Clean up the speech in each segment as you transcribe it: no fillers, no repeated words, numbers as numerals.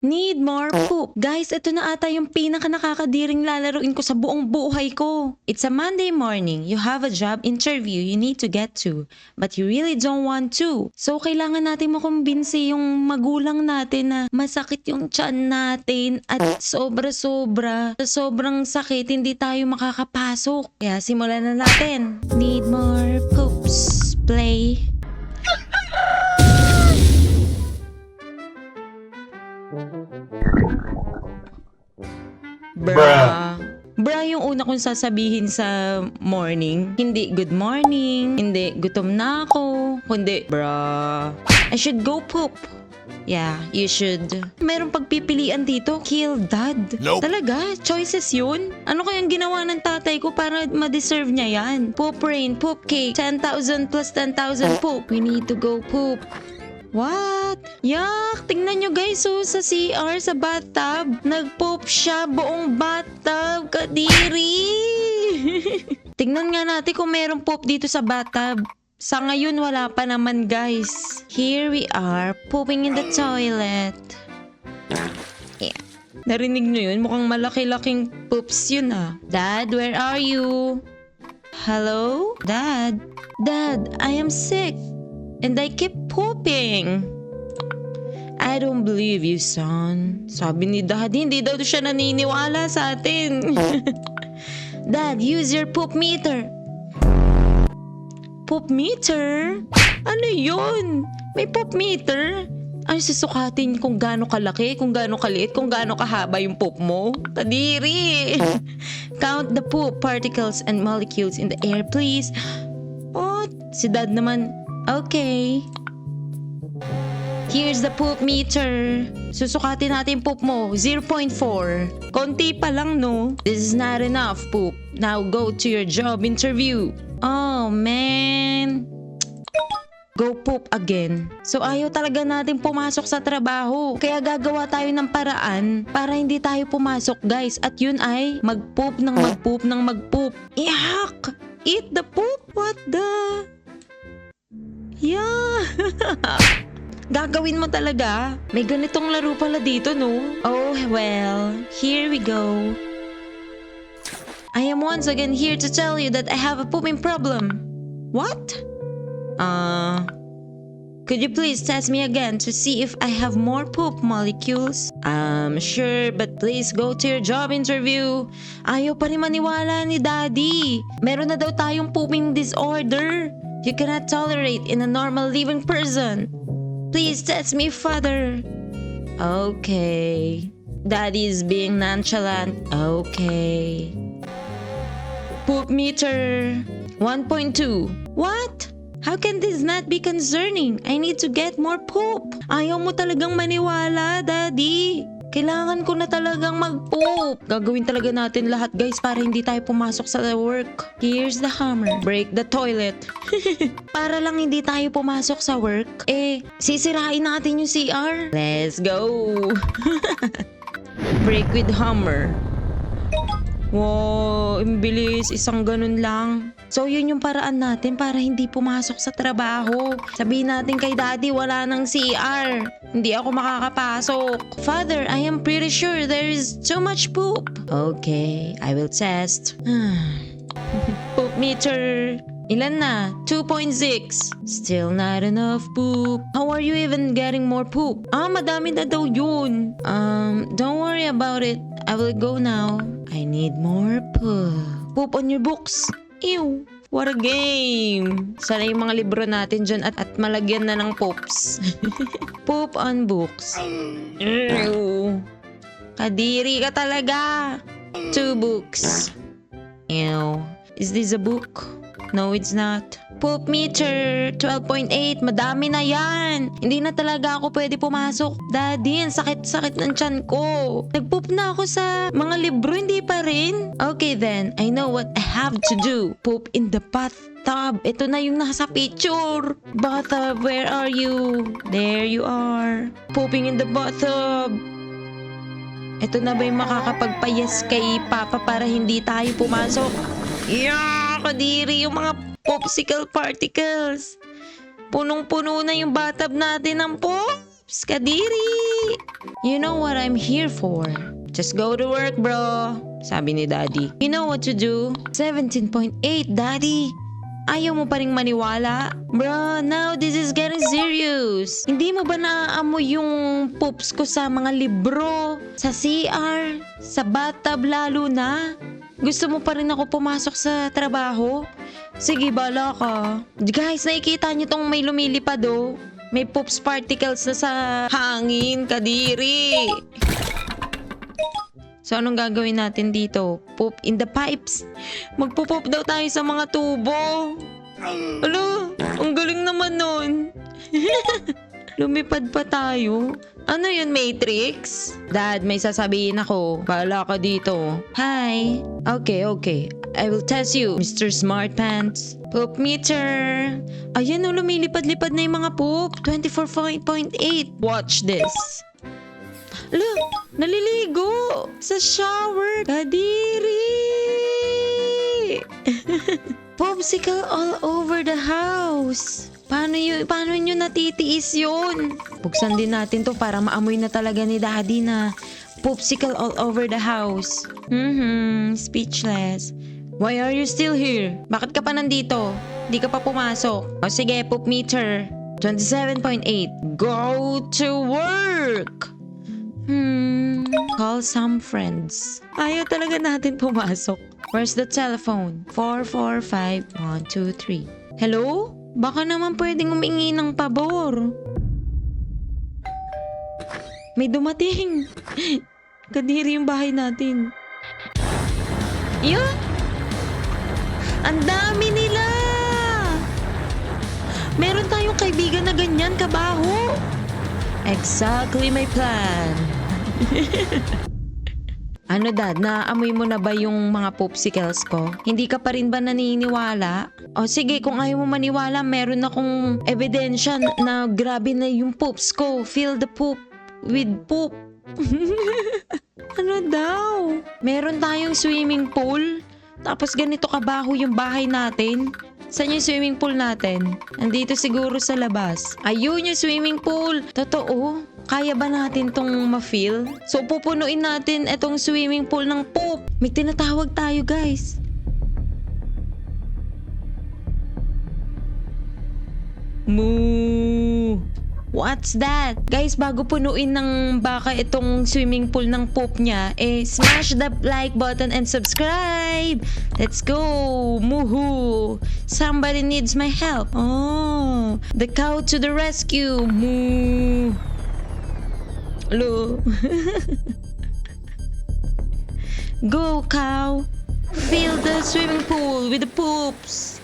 Need more poop. Guys, ito na ata yung pinaka nakakadiring lalaruin ko sa buong buhay ko. It's a Monday morning. You have a job interview you need to get to. But you really don't want to. So, kailangan natin makumbinsi yung magulang natin na masakit yung tiyan natin at sobra-sobra. Sa sobrang sakit, hindi tayo makakapasok. Kaya simulan na natin. Need more poops. Play. Bra yung una kong sasabihin sa morning. Hindi good morning, hindi gutom na ako, kundi bra. I should go poop. Yeah, you should. Merong pagpipilian dito. Kill dad. Nope. Talaga? Choices yun? Ano kayang ginawa ng tatay ko para ma-deserve niya yan? Poop rain, poop cake, 10,000 plus 10,000 poop. We need to go poop. What? Yak! Tingnan nyo guys, so sa CR, sa bathtub, nag-poop siya buong bathtub. Kadiri! Tingnan nga natin kung merong poop dito sa bathtub. Sa ngayon, wala pa naman guys. Here we are, pooping in the toilet. Yeah. Narinig nyo yun? Mukhang malaki-laking poops yun ah. Dad, where are you? Hello? Dad? Dad, I am sick. And I keep pooping. I don't believe you, son. Sabi ni Dad, hindi daw siya naniniwala sa atin. Dad, use your poop meter. Poop meter? Ano yun? May poop meter? Ay, susukatin kung gaano kalaki, kung gaano kaliit, kung gaano kahaba yung poop mo. Kadiri! Count the poop particles and molecules in the air, please. Oh, si Dad naman, okay. Here's the poop meter. Susukatin natin poop mo. 0.4. Konti pa lang, no? This is not enough, poop. Now go to your job interview. Oh, man. Go poop again. So ayaw talaga natin pumasok sa trabaho. Kaya gagawa tayo ng paraan para hindi tayo pumasok, guys. At yun ay mag-poop ng mag-poop ng mag-poop. Iyak! Eat the poop? What the... Yeah! Gagawin mo talaga? May ganitong laro pala dito, no? Oh, well, here we go. I am once again here to tell you that I have a pooping problem. What? Could you please test me again to see if I have more poop molecules? Sure, but please go to your job interview. Ayaw pa rin maniwala ni Daddy. Meron na daw tayong pooping disorder. You cannot tolerate in a normal living person. Please test me, Father. Okay. Daddy is being nonchalant. Okay. Poop meter 1.2. What? How can this not be concerning? I need to get more poop. Ayaw mo talagang maniwala, Daddy. Kailangan ko na talagang mag-poop. Gagawin talaga natin lahat, guys, para hindi tayo pumasok sa work. Here's the hammer. Break the toilet. Para lang hindi tayo pumasok sa work, sisirain natin yung CR. Let's go. Break with hammer. Wow, imbilis. Isang ganun lang. So, yun yung paraan natin para hindi pumasok sa trabaho. Sabihin natin kay Daddy, wala nang CR. Hindi ako makakapasok. Father, I am pretty sure there is too much poop. Okay, I will test. Poop meter. Ilan na? 2.6. Still not enough poop. How are you even getting more poop? Madami na daw yun. Don't worry about it. I will go now. I need more poop. Poop on your books. Ew. What a game. Sana yung mga libro natin dyan at malagyan na ng poops. Poop on books. Ew. Kadiri ka talaga. 2 books. Ew. Is this a book? No, it's not. Poop meter 12.8. Madami na yan. Hindi na talaga ako pwede pumasok. Daddy, ang sakit-sakit ng tiyan ko. Nagpoop na ako sa mga libro, hindi pa rin. Okay then, I know what I have to do. Poop in the bathtub. Ito na yung nasa picture. Bathtub, where are you? There you are. Pooping in the bathtub. Ito na ba yung makakapagpayas kay Papa para hindi tayo pumasok? Yeah, kadiri yung mga popsicle particles. Punong-puno na yung bathtub natin ng pops. Kadiri. You know what I'm here for. Just go to work, bro. Sabi ni Daddy. You know what to do? 17.8, Daddy. Ayaw mo pa ring maniwala? Bro, now this is getting serious. Hindi mo ba naaamoy yung poops ko sa mga libro? Sa CR? Sa bathtub lalo na? Gusto mo pa rin ako pumasok sa trabaho? Sige, bala ka. Guys, nakikita niyo tong may lumilipad oh. May poops particles na sa hangin, kadiri. So, anong gagawin natin dito? Poop in the pipes. Magpo-poop daw tayo sa mga tubo. Alo, ang galing naman nun. Lumipad pa tayo. Ano yun, Matrix? Dad, may sasabihin ako. Bahala ka dito. Hi. Okay. I will test you, Mr. Smart Pants. Poop meter. Ayan o, lumilipad-lipad na yung mga poop. 24.8. Watch this. Look, naliligo sa shower. Kadiri! Popsicle all over the house. Paano nyo natitiis yun? Buksan din natin to para maamoy na talaga ni Daddy na popsicle all over the house. Speechless. Why are you still here? Bakit ka pa nandito? Di ka pa pumasok. O sige, poop meter. 27.8. Go to work! Call some friends. Ayaw talaga natin pumasok. Where's the telephone? 445-123. Hello? Baka naman pwedeng humingi ng pabor. May dumating. Kadiri yung bahay natin. Yun! Ang dami nila! Meron tayong kaibigan na ganyan, kabaho. Exactly my plan. Ano dad, naamoy mo na ba yung mga popsicles ko? Hindi ka pa rin ba naniniwala? O sige, kung ayaw mo maniwala, meron akong ebidensya na grabe na yung poops ko. Fill the poop with poop. Ano daw? Meron tayong swimming pool, tapos ganito kabaho yung bahay natin. Saan yung swimming pool natin? Nandito siguro sa labas. Ayun yung swimming pool. Totoo? Kaya ba natin tong ma-feel? So, pupunuin natin itong swimming pool ng poop. May tinatawag tayo, guys. Moo! What's that? Guys, bago punuin ng baka itong swimming pool ng poop niya, smash the like button and subscribe! Let's go! Moohoo! Somebody needs my help. Oh! The cow to the rescue! Moo! Hello? Go, cow! Fill the swimming pool with the poops!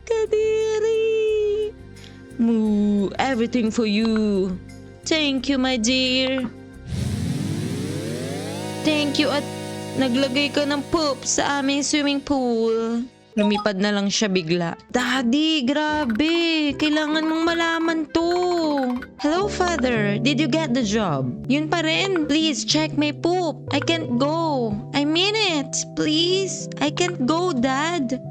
Kadiri! Moo! Everything for you! Thank you, my dear! Thank you at naglagay ka ng poop sa aming swimming pool. Lumipad na lang siya bigla. Daddy, grabe! Kailangan mong malaman to. Hello, Father. Did you get the job? Yun pa rin. Please, check my poop. I can't go. I mean it. Please. I can't go, Dad.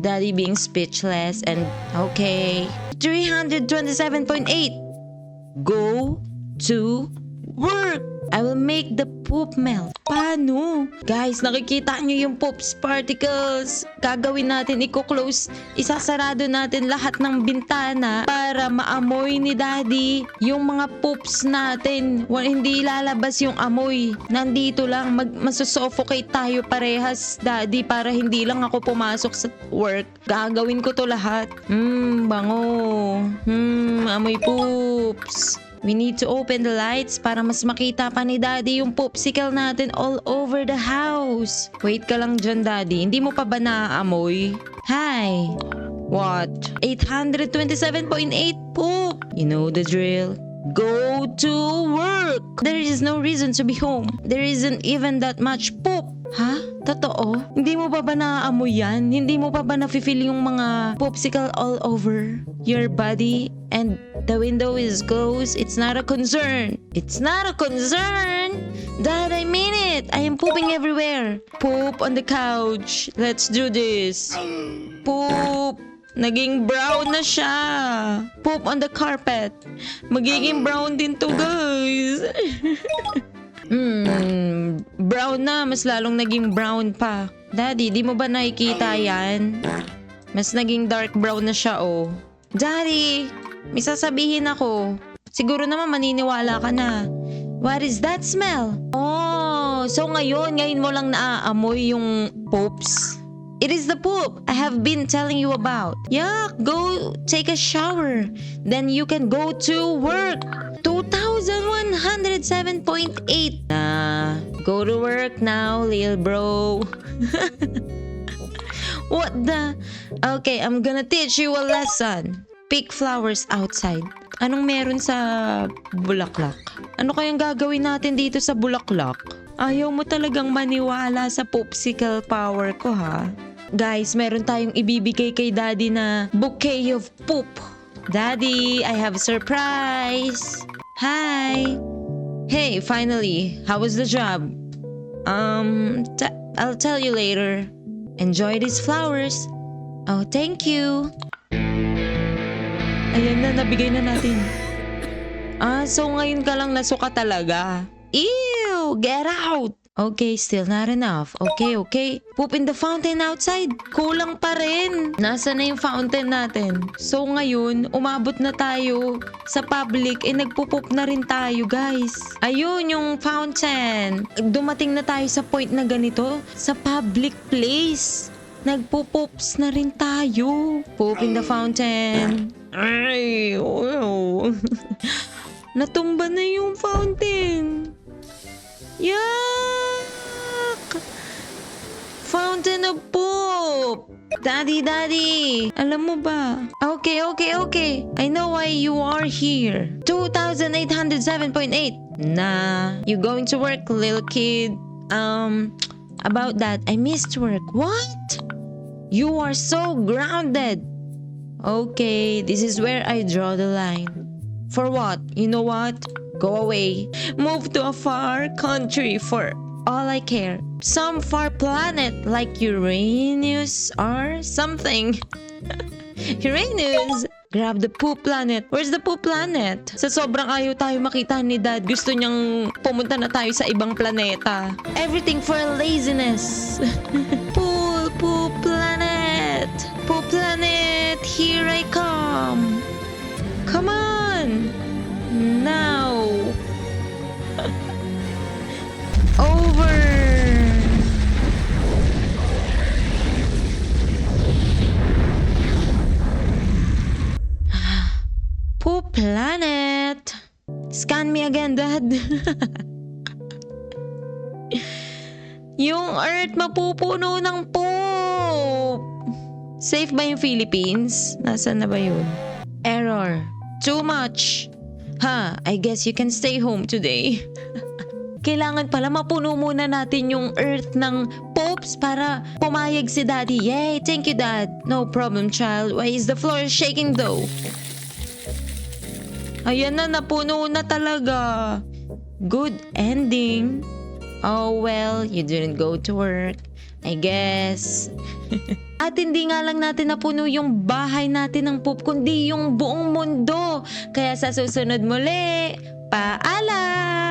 Daddy being speechless and okay. 327.8. Go to work. I will make the poop melt. Paano? Guys, nakikita nyo yung poops particles. Gagawin natin, i-close, isasarado natin lahat ng bintana para maamoy ni Daddy yung mga poops natin. Hindi lalabas yung amoy. Nandito lang, masusuffocate tayo parehas, Daddy, para hindi lang ako pumasok sa work. Gagawin ko to lahat. Bango. Amoy poops. We need to open the lights para mas makita pa ni Daddy yung popsicle natin all over the house. Wait ka lang dyan, Daddy. Hindi mo pa ba naaamoy? Hi! What? 827.8 poop! You know the drill. Go to work! There is no reason to be home. There isn't even that much poop. Ha? Totoo? Hindi mo pa ba naaamoy yan? Hindi mo pa ba nafe-feel yung mga popsicle all over your body? And the window is closed. It's not a concern. It's not a concern! Dad, I mean it! I am pooping everywhere. Poop on the couch. Let's do this. Poop! Naging brown na siya. Poop on the carpet. Magiging brown din to, guys. Brown na. Mas lalong naging brown pa. Daddy, di mo ba nakikita yan? Mas naging dark brown na siya, oh. Daddy, may sasabihin ako. Siguro naman maniniwala ka na. What is that smell? Oh, so ngayon mo lang naaamoy yung poops. It is the poop I have been telling you about. Yeah, go take a shower. Then you can go to work. 2,107.8. Go to work now, little bro. What the? Okay, I'm gonna teach you a lesson. Pick flowers outside. Anong meron sa bulaklak? Ano kayang gagawin natin dito sa bulaklak? Ayaw mo talagang maniwala sa popsicle power ko, ha? Guys, meron tayong ibibigay kay Daddy na bouquet of poop. Daddy, I have a surprise. Hi. Hey, finally. How was the job? I'll tell you later. Enjoy these flowers. Oh, thank you. Ayan na, nabigay na natin. So ngayon ka lang nasuka talaga. Ew! Get out! Okay, still not enough. Okay. Poop in the fountain outside. Kulang pa rin. Nasaan na yung fountain natin? So ngayon, umabot na tayo sa public. Nagpupoop na rin tayo, guys. Ayun, yung fountain. Dumating na tayo sa point na ganito. Sa public place. Nagpupoops na rin tayo. Poop in the fountain. Ay, wow. Natumba na yung fountain. Yuck! Fountain of poop! Daddy! Alam mo ba? Okay. I know why you are here. 2,807.8. Nah, you going to work, little kid. About that, I missed work. What? You are so grounded. Okay, this is where I draw the line. For what? You know what? Go away. Move to a far country for all I care. Some far planet like Uranus or something. Uranus! Grab the poop planet. Where's the poop planet? Sa sobrang ayaw tayo makita ni Dad, gusto niyang pumunta na tayo sa ibang planeta. Everything for laziness. Poop planet. Poop planet, here I come. Come on. Now. Over. Poop planet. Scan me again, Dad. Yung Earth mapupuno ng poop. Safe ba yung Philippines? Nasaan na ba yun? Error. Too much. I guess you can stay home today. Kailangan pala mapuno muna natin yung Earth ng poops para pumayag si Daddy. Yay! Thank you, Dad. No problem, child. Why is the floor shaking though? Ayan na, napuno na talaga. Good ending. Oh well, you didn't go to work. I guess. At hindi nga lang natin napuno yung bahay natin ng poop, kundi yung buong mundo. Kaya sa susunod muli, paalam!